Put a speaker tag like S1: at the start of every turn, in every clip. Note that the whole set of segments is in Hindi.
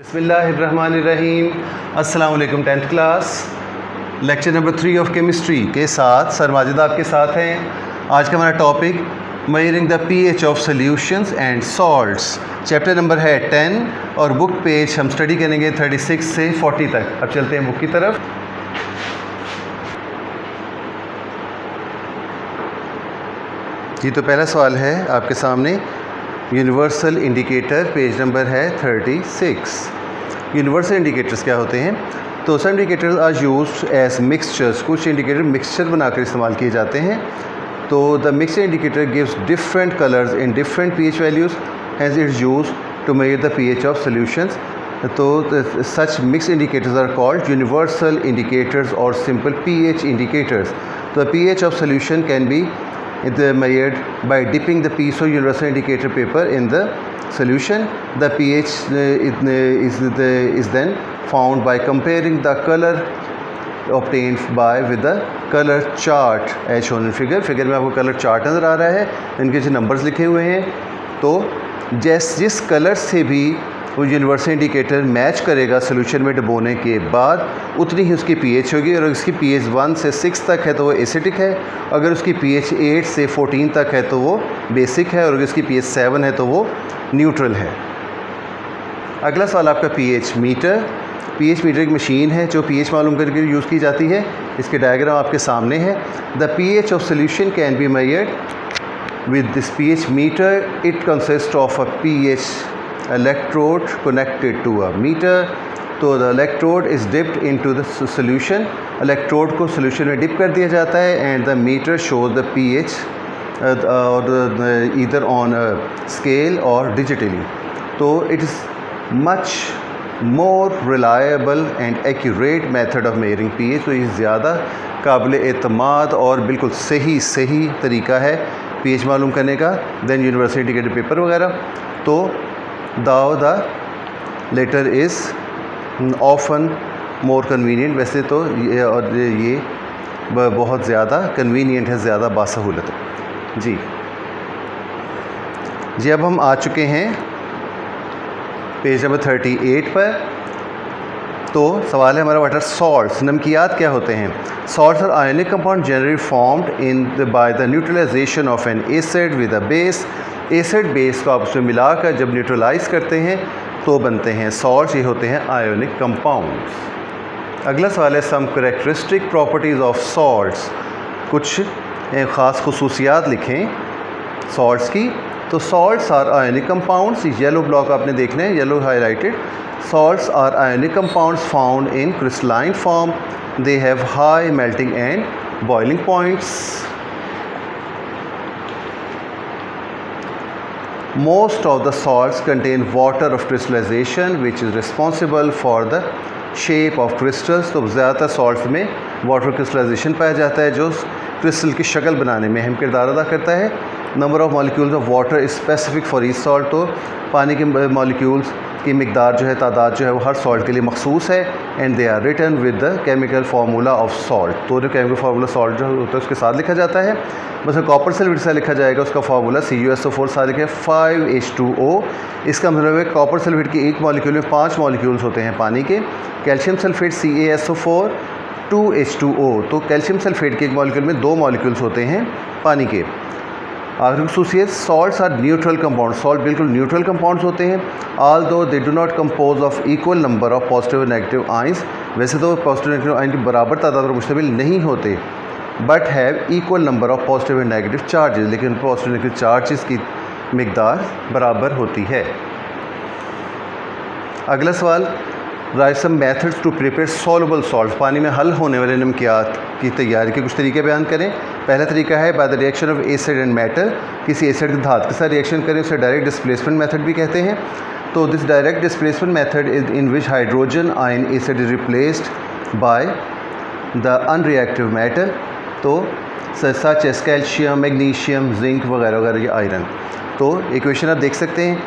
S1: बिस्मिल्लाहिर्रहमानिर्रहीम। अस्सलाम वालेकुम। 10th class lecture number 3 of chemistry के साथ सर माजिद आपके साथ हैं। आज का हमारा topic measuring the pH of solutions and salts. Chapter number है 10 और बुक पेज हम स्टडी करेंगे 36 से 40 तक। अब चलते हैं बुक की तरफ। जी तो पहला सवाल है आपके सामने, यूनिवर्सल इंडिकेटर, पेज नंबर है 36। यूनिवर्सल इंडिकेटर्स क्या होते हैं? तो some indicators are used as mixtures. कुछ इंडिकेटर मिक्सचर बनाकर इस्तेमाल किए जाते हैं। तो the mixture indicator gives different colours in different pH values has its used to measure the pH of solutions. तो such mix indicators are called universal indicators और सिंपल पीएच इंडिकेटर्स। तो the pH of solution can be measured by dipping the piece of universal indicator paper in the solution. The pH is then found by comparing the color obtained with the color chart as shown in figure. Figure में आपको कलर चार्ट नज़र आ रहा है, इनके जो नंबर्स लिखे हुए हैं। तो जिस कलर से भी वो यूनिवर्सल इंडिकेटर मैच करेगा सोल्यूशन में डुबोने के बाद, उतनी ही उसकी पीएच होगी। और उसकी पीएच 1 से 6 तक है तो वो एसिडिक है, अगर उसकी पीएच 8 से 14 तक है तो वो बेसिक है, और अगर उसकी पीएच 7 है तो वो न्यूट्रल है। अगला सवाल आपका पीएच मीटर। पीएच मीटर एक मशीन है जो पीएच मालूम करके यूज़ की जाती है। इसके डायग्राम आपके सामने है। The pH of solution can be measured with this pH meter. It consist of a pH electrode connected to a meter. तो the electrode is dipped into the solution. electrode को solution में dip कर दिया जाता है and the meter shows the pH either on a scale or digitally. तो it is much more reliable and accurate method of measuring pH. तो ये ज़्यादा काबिल एतमाद और बिल्कुल सही तरीका है pH मालूम करने का देन यूनिवर्सल इंडिकेटर पेपर वगैरह। तो the latter is often more convenient। वैसे तो ये बहुत ज़्यादा कन्वीनियंट है, ज़्यादा बासहूलत है। जी अब हम आ चुके हैं पेज नंबर 38 पर। तो सवाल है हमारा, व्हाट आर सॉल्ट्स? नमकियात क्या होते हैं? Salts are ionic compound generally formed by the neutralisation of an acid with a base. Acid base को आपस में मिलाकर जब न्यूट्रलाइज करते हैं तो बनते हैं सॉल्ट्स। ये होते हैं आयोनिक कंपाउंड्स। अगला सवाल है, some characteristic properties of salts. कुछ ख़ास खुसूसियात लिखें सॉल्ट्स की। तो salts are ionic compounds. Yellow block आपने देखना है, yellow highlighted. Salts are ionic compounds found in crystalline form. They have high melting and boiling points. Most of the salts contain water of crystallization which is responsible for the shape of crystals। तो ज़्यादातर सॉल्ट्स में वाटर क्रिस्टलाइजेशन पाया जाता है जो क्रिस्टल की शक्ल बनाने में अहम किरदार अदा करता है। Number of molecules of water is specific for each salt. तो पानी के मॉलिक्यूल्स की मिकदार जो है, तादाद जो है, वो हर सॉल्ट के लिए मखसूस है। And they are written with the chemical formula of salt. तो जो केमिकल फार्मूला सॉल्ट जो होता है उसके साथ लिखा जाता है। बस कॉपर सल्फेट से लिखा जाएगा, उसका फार्मूला CuSO4 साथ लिखे 5H2O। इसका मतलब है कॉपर सल्फेट की एक मॉलिक्यूल में 5 मॉलिक्यूल्स होते हैं पानी के। Calcium sulphate CaSO4 2H2O। तो कैल्शियम सल्फेट के एक मॉलिक्यूल में 2 मॉलिक्यूल्स होते हैं पानी के। आखिरी खसूसियत, salts are neutral compound. Salt बिल्कुल न्यूट्रल कंपाउंड्स होते हैं। Although they do not compose of equal number of positive और नेगेटिव आइंस। वैसे तो पॉजिटिव नेगेटिव आइन की बराबर तादाद पर मुश्तमिल नहीं होते, but have equal number of positive and negative charges. लेकिन पॉजिटिव नेगेटिव चार्जेस की मिकदार बराबर होती है। अगला सवाल, write some methods to prepare soluble salts. पानी में हल होने वाले नमकियात की तैयारी के कुछ तरीके बयान करें। पहला तरीका है by the reaction of acid and metal. किसी एसिड की धातु के साथ रिएक्शन करें, उसे डायरेक्ट डिस्प्लेसमेंट मेथड भी कहते हैं। तो this direct displacement method is in which hydrogen ion acid is replaced by the unreactive metal. तो such as calcium, magnesium, zinc वगैरह वगैरह, ये आयरन। तो इक्वेशन आप देख सकते हैं,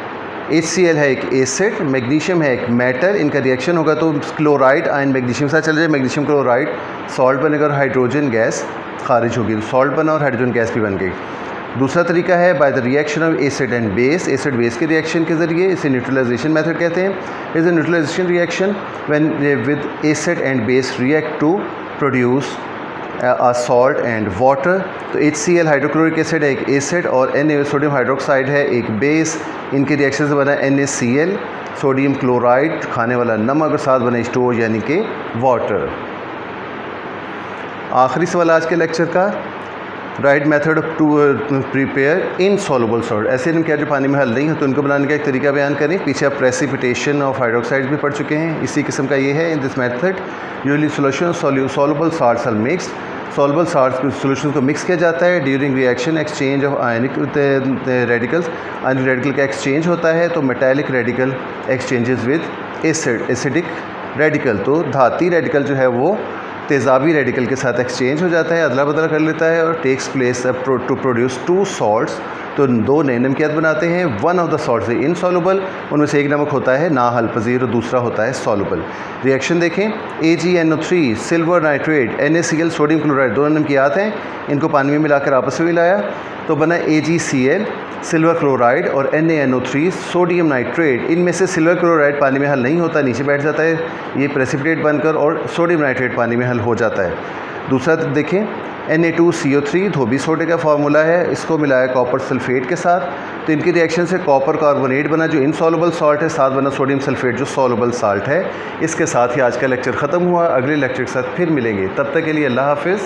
S1: HCl है एक एसिड, मैग्नीशियम है एक मेटल। इनका रिएक्शन होगा तो क्लोराइड आयन मैग्नीशियम के साथ चले जाए, मैग्नीशियम क्लोराइड, सॉल्ट बनेगा और हाइड्रोजन गैस खारिज होगी। तो सॉल्ट बना और हाइड्रोजन गैस भी बन गई। दूसरा तरीका है by the reaction of acid and base, acid base के रिएक्शन के ज़रिए, इसे न्यूट्रलाइजेशन मेथड कहते हैं। Is a neutralisation reaction when with acid and base react to produce a salt and water। तो HCl हाइड्रोक्लोरिक एसिड है एक एसिड और Na सोडियम हाइड्रोक्साइड है एक बेस, इनके रिएक्शन से बना NaCl सोडियम क्लोराइड खाने वाला नमक और साथ बना H2O यानी कि वाटर। आखिरी सवाल आज के लेक्चर का, write method to prepare insoluble salt. ऐसे हम क्या जो पानी में हल नहीं हो तो उनको बनाने का एक तरीका बयान करें। पीछे आप प्रेसिपिटेशन ऑफ हाइड्रोक्साइड्स भी पढ़ चुके हैं, इसी किस्म का ये है। In this method usually solution soluble salts are mixed, soluble salts solution को मिक्स किया जाता है during reaction exchange of ionic radicals. Ionic radical का एक्सचेंज होता है तो metallic radical exchanges with acidic radical, तो धाती रेडिकल जो है वो तेज़ाबी रेडिकल के साथ एक्सचेंज हो जाता है, अदला बदला कर लेता है और takes place to produce two salts. तो दो नए नमकियात बनाते हैं। One of the salts is insoluble, उनमें से एक नमक होता है ना हल पजीर और दूसरा होता है सॉल्युबल। रिएक्शन देखें, AgNO3 silver nitrate NaCl sodium chloride दोनों नमकियात हैं, इनको पानी में मिलाकर आपस में मिलाया तो बना AgCl सिल्वर क्लोराइड और NaNO3 सोडियम नाइट्रेट। इनमें से सिल्वर क्लोराइड पानी में हल नहीं होता, नीचे बैठ जाता है, ये प्रेसिपिटेट बनकर और सोडियम नाइट्रेट पानी में हल हो जाता है। दूसरा देखें, Na2CO3 धोबी सोडे का फार्मूला है, इसको मिलाया कॉपर सल्फेट के साथ तो इनकी रिएक्शन से कॉपर कार्बोनेट बना जो इनसॉल्युबल सॉल्ट है, साथ बना सोडियम सल्फेट जो सॉल्युबल साल्ट है। इसके साथ ही आज का लेक्चर ख़त्म हुआ। अगले लेक्चर के साथ फिर मिलेंगे, तब तक के लिए अल्लाह हाफिज़।